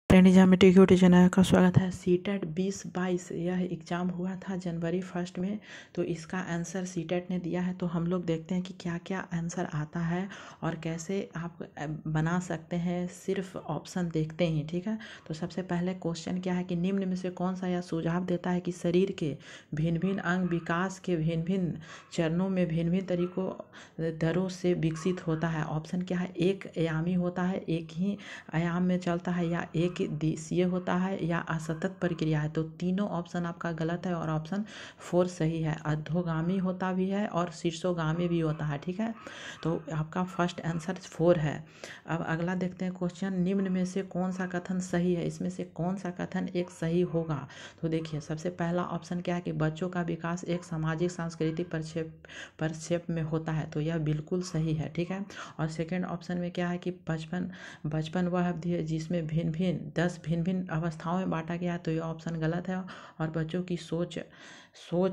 Trendy geometry की channel का स्वागत है। सीटेट 2022 यह एग्ज़ाम हुआ था जनवरी 1 में। तो इसका आंसर सीटेट ने दिया है। तो हम लोग देखते हैं कि क्या क्या आंसर आता है और कैसे आप बना सकते हैं सिर्फ ऑप्शन देखते ही। ठीक है, तो सबसे पहले क्वेश्चन क्या है कि निम्न में से कौन सा यह सुझाव देता है कि शरीर के भिन्न भिन्न अंग विकास के भिन्न भिन्न चरणों में भिन्न भिन्न तरीकों दरों से विकसित होता है। ऑप्शन क्या है, एक आयामी होता है, एक ही आयाम में चलता है, या एक दिशीय होता है, या असतत प्रक्रिया है। तो तीनों ऑप्शन आपका गलत है और ऑप्शन 4 सही है। अधोगामी होता भी है और शीर्षोगामी भी होता है। ठीक है, तो आपका फर्स्ट आंसर 4 है। अब अगला देखते हैं क्वेश्चन, निम्न में से कौन सा कथन सही है, इसमें से कौन सा कथन एक सही होगा। तो देखिए सबसे पहला ऑप्शन क्या है कि बच्चों का विकास एक सामाजिक सांस्कृतिक परिक्षेप में होता है। तो यह बिल्कुल सही है। ठीक है, और सेकेंड ऑप्शन में क्या है कि बचपन बचपन वह अवधि है जिसमें भिन्न भिन्न 10 भिन्न भिन्न अवस्थाओं में बांटा गया है। तो ये ऑप्शन गलत है। और बच्चों की सोच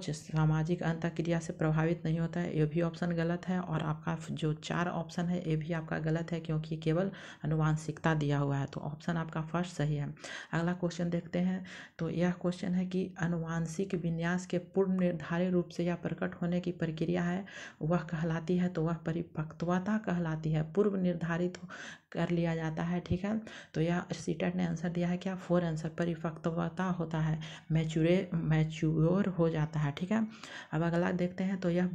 सामाजिक अंतःक्रिया से प्रभावित नहीं होता है, ये भी ऑप्शन गलत है। और आपका जो 4 ऑप्शन है ये भी आपका गलत है, क्योंकि केवल आनुवांशिकता दिया हुआ है। तो ऑप्शन आपका फर्स्ट सही है। अगला क्वेश्चन देखते हैं। तो यह क्वेश्चन है कि आनुवांशिक विन्यास के पूर्व निर्धारित रूप से या प्रकट होने की प्रक्रिया है वह कहलाती है। तो वह परिपक्वता कहलाती है, पूर्व निर्धारित कर लिया जाता है। ठीक है, तो यह सीटेट ने आंसर दिया है क्या, 4 आंसर, परिपक्वता होता है, मैच्योर हो जाता है। ठीक है, अब अगला देखते हैं। तो यह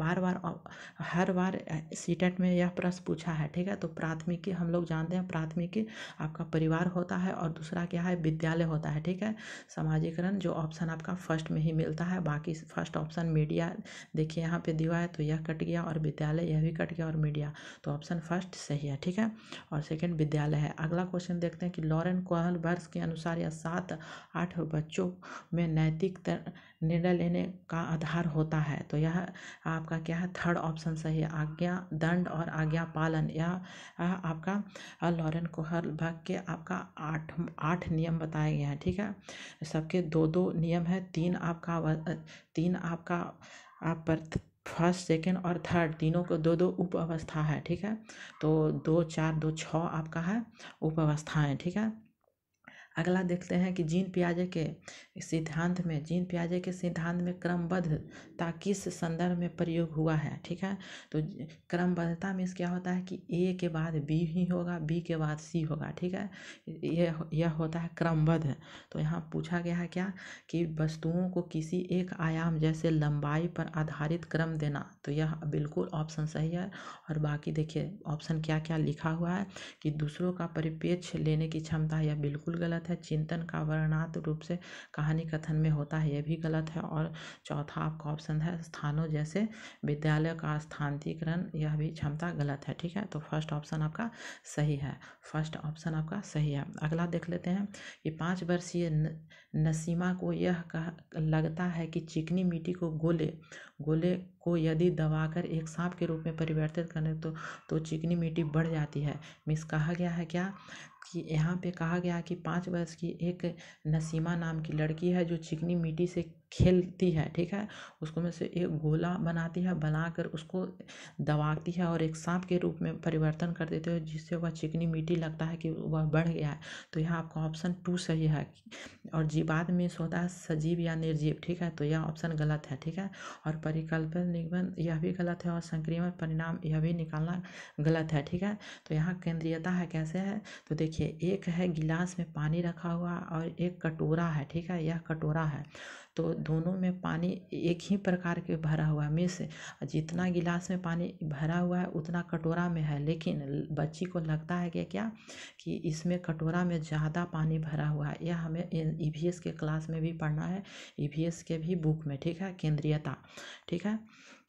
हर बार सीटेट में यह प्रश्न पूछा है। ठीक है, तो प्राथमिकी हम लोग जानते हैं, प्राथमिकी आपका परिवार होता है और दूसरा क्या है, विद्यालय होता है। ठीक है, समाजीकरण जो ऑप्शन आपका फर्स्ट में ही मिलता है, बाकी फर्स्ट ऑप्शन मीडिया देखिए यहाँ पे दिया है तो यह कट गया, और विद्यालय यह भी कट गया, और मीडिया। तो ऑप्शन फर्स्ट सही है। ठीक है, और सेकंड विद्यालय है। अगला क्वेश्चन देखते हैं कि लॉरेन कोहलबर्ग के अनुसार यह 7-8 बच्चों में नैतिक निर्णय लेने का आधार होता है। तो यह आपका क्या है, थर्ड ऑप्शन सही है, आज्ञा दंड और आज्ञा पालन। यह आपका लॉरेन कोहलबर्ग के आपका 8 नियम बताए गए हैं। ठीक है, सबके 2-2 नियम है, 3 आपका आप पर फर्स्ट सेकेंड और थर्ड तीनों को 2-2 उप अवस्था है। ठीक है, तो 2 4 2 6 आपका है उप अवस्थाएं। ठीक है, अगला देखते हैं कि जीन पियाजे के सिद्धांत में क्रमबद्धता किस संदर्भ में प्रयोग हुआ है। ठीक है, तो क्रमबद्धता में क्या होता है कि ए के बाद बी ही होगा, बी के बाद सी होगा। ठीक है, यह होता है क्रमबद्ध। तो यहाँ पूछा गया है क्या कि वस्तुओं को किसी एक आयाम जैसे लंबाई पर आधारित क्रम देना। तो यह बिल्कुल ऑप्शन सही है। और बाकी देखिए ऑप्शन क्या क्या लिखा हुआ है कि दूसरों का परिप्रेक्ष्य लेने की क्षमता, यह बिल्कुल गलत है। चिंतन का वर्णनात्मक रूप से कहानी कथन में होता है, यह भी गलत है। और चौथा आपका ऑप्शन है स्थानों जैसे विद्यालय का स्थानांतरण, यह भी क्षमता गलत है। ठीक है, तो फर्स्ट ऑप्शन आपका सही है, फर्स्ट ऑप्शन आपका सही है। अगला देख लेते हैं कि 5 वर्षीय नसीमा को यह लगता है कि चिकनी मिट्टी को गोले को यदि दबाकर एक सांप के रूप में परिवर्तित करने तो चिकनी मिट्टी बढ़ जाती है। मिस कहा गया है क्या कि यहाँ पे कहा गया कि 5 वर्ष की एक नसीमा नाम की लड़की है जो चिकनी मिट्टी से खेलती है। ठीक है, उसको में से एक गोला बनाती है, बनाकर उसको दबाती है और एक सांप के रूप में परिवर्तन कर देते हैं, जिससे वह चिकनी मिट्टी लगता है कि वह बढ़ गया है। तो यहाँ आपका ऑप्शन 2 सही है। और जीवात में होता है सजीव या निर्जीव। ठीक है, तो यह ऑप्शन गलत है। ठीक है, और परिकल्पन निबंध यह भी गलत है, और संक्रियण परिणाम यह भी निकालना गलत है। ठीक है, तो यहाँ केंद्रीयता है कैसे है, तो देखिए एक है गिलास में पानी रखा हुआ और एक कटोरा है। ठीक है, यह कटोरा है, तो दोनों में पानी एक ही प्रकार के भरा हुआ है। मिस जितना गिलास में पानी भरा हुआ है उतना कटोरा में है, लेकिन बच्ची को लगता है कि क्या कि इसमें कटोरा में ज़्यादा पानी भरा हुआ है। यह हमें ईवीएस के क्लास में भी पढ़ना है, ईवीएस के भी बुक में। ठीक है, केंद्रीयता। ठीक है,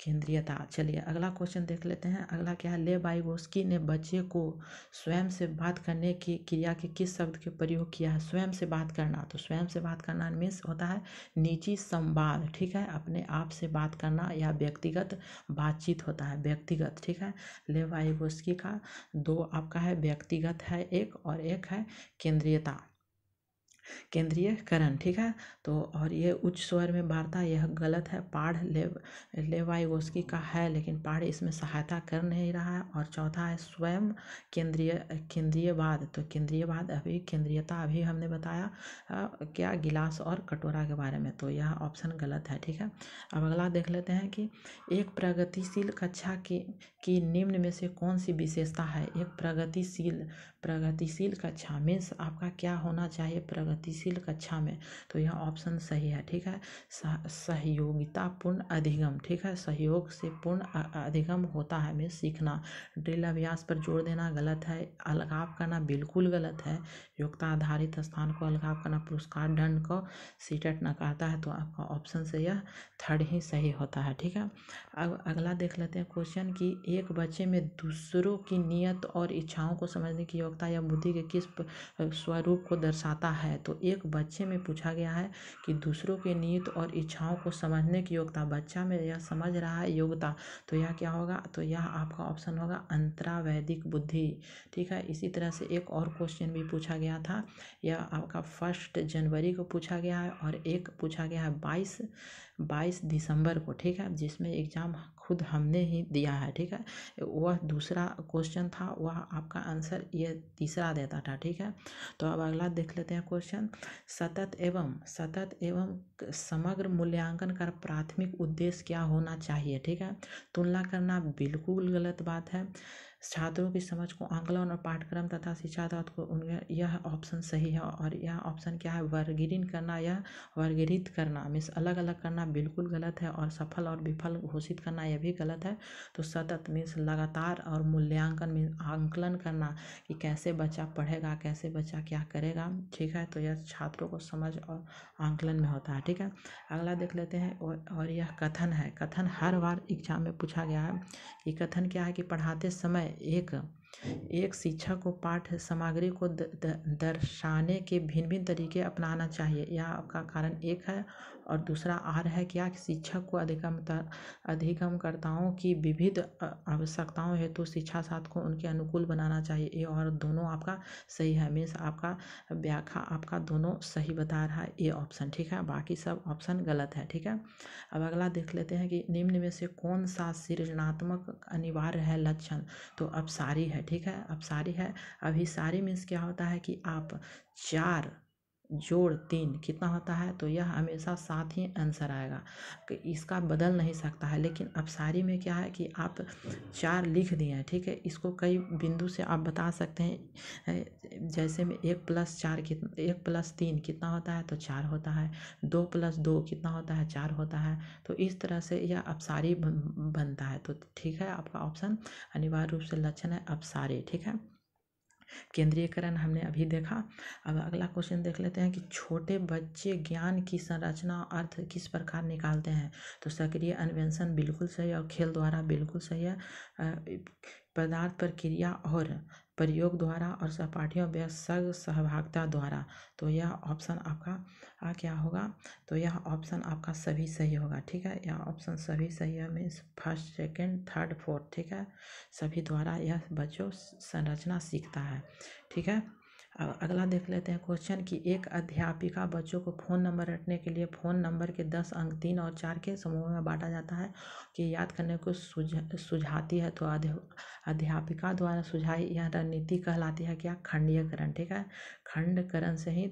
केंद्रीयता। चलिए अगला क्वेश्चन देख लेते हैं। अगला क्या है, लेवाइवोस्की ने बच्चे को स्वयं से बात करने की क्रिया के किस शब्द के प्रयोग किया है। स्वयं से बात करना, तो स्वयं से बात करना मीन्स होता है निजी संवाद। ठीक है, अपने आप से बात करना या व्यक्तिगत बातचीत होता है, व्यक्तिगत। ठीक है, लेवाइवोस्की का 2 आपका है व्यक्तिगत है एक, और एक है केंद्रीयता। केंद्रीयकरण, ठीक है। तो और ये उच्च स्वर में वार्ता, यह गलत है। पाढ़ लेवाइगोस्की का है, लेकिन पाढ़ इसमें सहायता कर नहीं रहा है। और चौथा है स्वयं केंद्रीयवाद। तो केंद्रीयवाद अभी, केंद्रीयता अभी हमने बताया क्या, गिलास और कटोरा के बारे में, तो यह ऑप्शन गलत है, ठीक है। अब अगला देख लेते हैं कि एक प्रगतिशील कक्षा की निम्न में से कौन सी विशेषता है। एक प्रगतिशील कक्षा मीन्स आपका क्या होना चाहिए प्रगतिशील कक्षा में, तो यह ऑप्शन सही है, ठीक है। सहयोगितापूर्ण अधिगम, ठीक है, सहयोग से पूर्ण अधिगम होता है मीन्स सीखना। ड्रिल अभ्यास पर जोर देना गलत है। अलगाव करना बिल्कुल गलत है। योग्यता आधारित स्थान को अलगाव करना, पुरस्कार दंड को सीटेट नकारता है, तो आपका ऑप्शन से यह थर्ड ही सही होता है, ठीक है। अब अगला देख लेते हैं क्वेश्चन कि एक बच्चे में दूसरों की नीयत और इच्छाओं को समझने की योग्यता या बुद्धि के किस स्वरूप को दर्शाता है। तो एक बच्चे में पूछा गया है कि दूसरों के नीयत और इच्छाओं को समझने की योग्यता, बच्चा में यह समझ रहा है योग्यता, तो यह क्या होगा, तो यह आपका ऑप्शन होगा अंतरावैधिक बुद्धि, ठीक है। इसी तरह से एक और क्वेश्चन भी पूछा गया था, यह आपका 1 जनवरी को पूछा गया है और एक पूछा गया है 22 दिसंबर को, ठीक है, जिसमें एग्ज़ाम खुद हमने ही दिया है, ठीक है। वह दूसरा क्वेश्चन था, वह आपका आंसर ये तीसरा देता था, ठीक है। तो अब अगला देख लेते हैं क्वेश्चन, सतत एवं समग्र मूल्यांकन का प्राथमिक उद्देश्य क्या होना चाहिए, ठीक है। तुलना करना बिल्कुल गलत बात है। छात्रों की समझ को आंकलन और पाठ्यक्रम तथा शिक्षा तत्व को उनके, यह ऑप्शन सही है। और यह ऑप्शन क्या है, वर्गीकरण करना, यह वर्गीकृत करना मीन्स अलग अलग करना बिल्कुल गलत है। और सफल और विफल घोषित करना यह भी गलत है। तो सतत मीन्स लगातार, और मूल्यांकन मीन्स आंकलन करना कि कैसे बच्चा पढ़ेगा, कैसे बच्चा क्या करेगा, ठीक है। तो यह छात्रों को समझ और आंकलन में होता है, ठीक है। अगला देख लेते हैं, और यह कथन है। कथन हर बार एग्जाम में पूछा गया है। ये कथन क्या है कि पढ़ाते समय एक शिक्षक को पाठ्य सामग्री को दर्शाने के भिन्न भिन्न तरीके अपनाना चाहिए, यह आपका कारण एक है। और दूसरा आर है क्या, कि शिक्षक को अधिगमकर्ताओं की विविध आवश्यकताओं हेतु शिक्षा साथ को उनके अनुकूल बनाना चाहिए, ये और दोनों आपका सही है। मीन्स आपका व्याख्या आपका दोनों सही बता रहा है, ये ऑप्शन, ठीक है। बाकी सब ऑप्शन गलत है, ठीक है। अब अगला देख लेते हैं कि निम्न में से कौन सा सृजनात्मक अनिवार्य है लक्षण, तो अपसारी है, ठीक है, अपसारी है। अभिसारी मीन्स क्या होता है कि आप 4 जोड़ 3 कितना होता है, तो यह हमेशा साथ ही आंसर आएगा, इसका बदल नहीं सकता है। लेकिन अपसारी में क्या है कि आप 4 लिख दिए हैं, ठीक है, इसको कई बिंदु से आप बता सकते हैं। जैसे में 1 + 4 कितना, 1 + 3 कितना होता है, तो 4 होता है। 2 + 2 कितना होता है, 4 होता है। तो इस तरह से यह अपसारी बनता है। तो ठीक है, आपका ऑप्शन अनिवार्य रूप से लक्षण है अपसारी, ठीक है। केंद्रीयकरण हमने अभी देखा। अब अगला क्वेश्चन देख लेते हैं कि छोटे बच्चे ज्ञान की संरचना अर्थ किस प्रकार निकालते हैं, तो सक्रिय अन्वेषण बिल्कुल सही है, और खेल द्वारा बिल्कुल सही है। पदार्थ पर क्रिया और प्रयोग द्वारा, और सहपाठियों व्यस्क सहभागिता द्वारा, तो यह ऑप्शन आपका क्या होगा, तो यह ऑप्शन आपका सभी सही होगा, ठीक है। यह ऑप्शन सभी सही है, means first second third fourth, ठीक है, सभी द्वारा यह बच्चों संरचना सीखता है, ठीक है। अब अगला देख लेते हैं क्वेश्चन कि एक अध्यापिका बच्चों को फ़ोन नंबर रटने के लिए फ़ोन नंबर के 10 अंक 3 और 4 के समूह में बांटा जाता है कि याद करने को सुझाती है, तो अध्यापिका द्वारा सुझाई यह रणनीति कहलाती है क्या, खंडीयकरण, ठीक है। खंडकरण से ही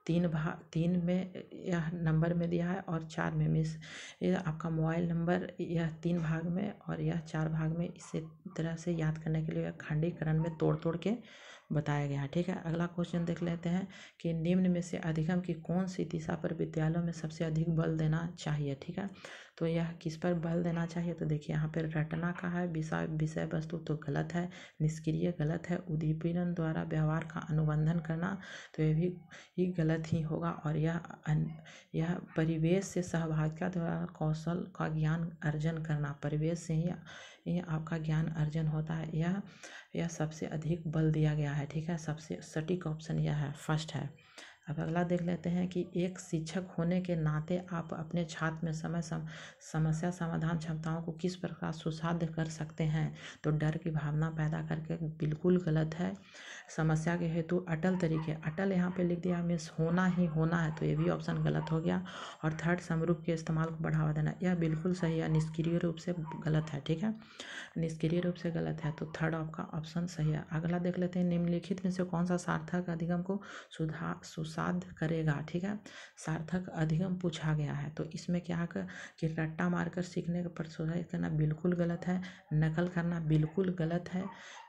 3 में यह नंबर में दिया है और 4 में, मिस यह आपका मोबाइल नंबर यह 3 भाग में और यह 4 भाग में, इसी तरह से याद करने के लिए खंडीकरण में तोड़ तोड़ के बताया गया है, ठीक है। अगला क्वेश्चन देख लेते हैं कि निम्न में से अधिगम की कौन सी दिशा पर विद्यालयों में सबसे अधिक बल देना चाहिए, ठीक है। तो यह किस पर बल देना चाहिए, तो देखिए यहाँ पर रटना का है विषय वस्तु, तो गलत है। निष्क्रिय गलत है। उद्दीपन द्वारा व्यवहार का अनुबंधन करना, तो यह भी गलत ही होगा। और यह परिवेश से सहभागिता द्वारा कौशल का ज्ञान अर्जन करना, परिवेश से ही आपका ज्ञान अर्जन होता है, यह सबसे अधिक बल दिया गया है, ठीक है। सबसे सटीक ऑप्शन यह है, फर्स्ट है। अब अगला देख लेते हैं कि एक शिक्षक होने के नाते आप अपने छात्र में समस्या समाधान क्षमताओं को किस प्रकार सुसाध्य कर सकते हैं। तो डर की भावना पैदा करके बिल्कुल गलत है। समस्या के हेतु अटल तरीके, अटल यहाँ पे लिख दिया मीन्स होना ही होना है, तो ये भी ऑप्शन गलत हो गया। और थर्ड, समरूप के इस्तेमाल को बढ़ावा देना, यह बिल्कुल सही है, निष्क्रिय रूप से गलत है। ठीक है, निष्क्रिय रूप से गलत है, तो थर्ड आपका ऑप्शन सही है। अगला देख लेते हैं, निम्नलिखित में से कौन सा सार्थक अधिगम को सुसाध्य करेगा। ठीक है, सार्थक अधिगम पूछा गया है, तो इसमें क्या है कि रट्टा मारकर सीखने का प्रोत्साहित करना बिल्कुल गलत है, नकल करना बिल्कुल गलत है,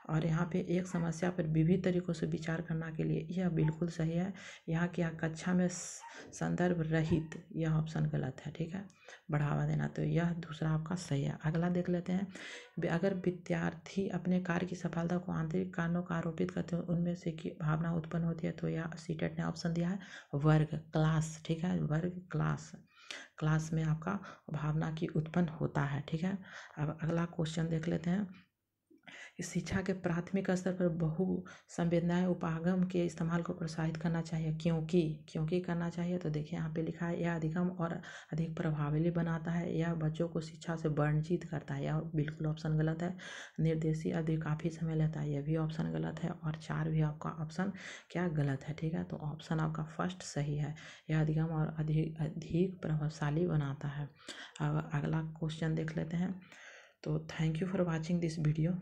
और यहाँ पे एक समस्या पर विविध तरीकों से विचार करना के लिए यह बिल्कुल सही है। यहाँ क्या कक्षा में संदर्भ रहित, यह ऑप्शन गलत है। ठीक है, बढ़ावा देना, तो यह दूसरा आपका सही है। अगला देख लेते हैं, अगर विद्यार्थी अपने कार्य की सफलता को आंतरिक कारणों का आरोपित करते हैं, उनमें से की भावना उत्पन्न होती है, तो यह सीटेट ने ऑप्शन दिया है वर्ग क्लास। ठीक है, वर्ग क्लास में आपका भावना की उत्पन्न होता है। ठीक है, अब अगला क्वेश्चन देख लेते हैं, इस शिक्षा के प्राथमिक स्तर पर बहु संवेदनाएं उपागम के इस्तेमाल को प्रोत्साहित करना चाहिए, क्योंकि करना चाहिए। तो देखिए यहाँ पे लिखा है, यह अधिगम और अधिक प्रभावशाली बनाता है, यह बच्चों को शिक्षा से वंचित करता है, यह बिल्कुल ऑप्शन गलत है। निर्देशीय अवधि काफ़ी समय लेता है, यह भी ऑप्शन गलत है। और 4 भी आपका ऑप्शन क्या गलत है। ठीक है, तो ऑप्शन आपका फर्स्ट सही है, यह अधिगम और अधिक प्रभावशाली बनाता है। अब अगला क्वेश्चन देख लेते हैं। तो thank you for watching this video.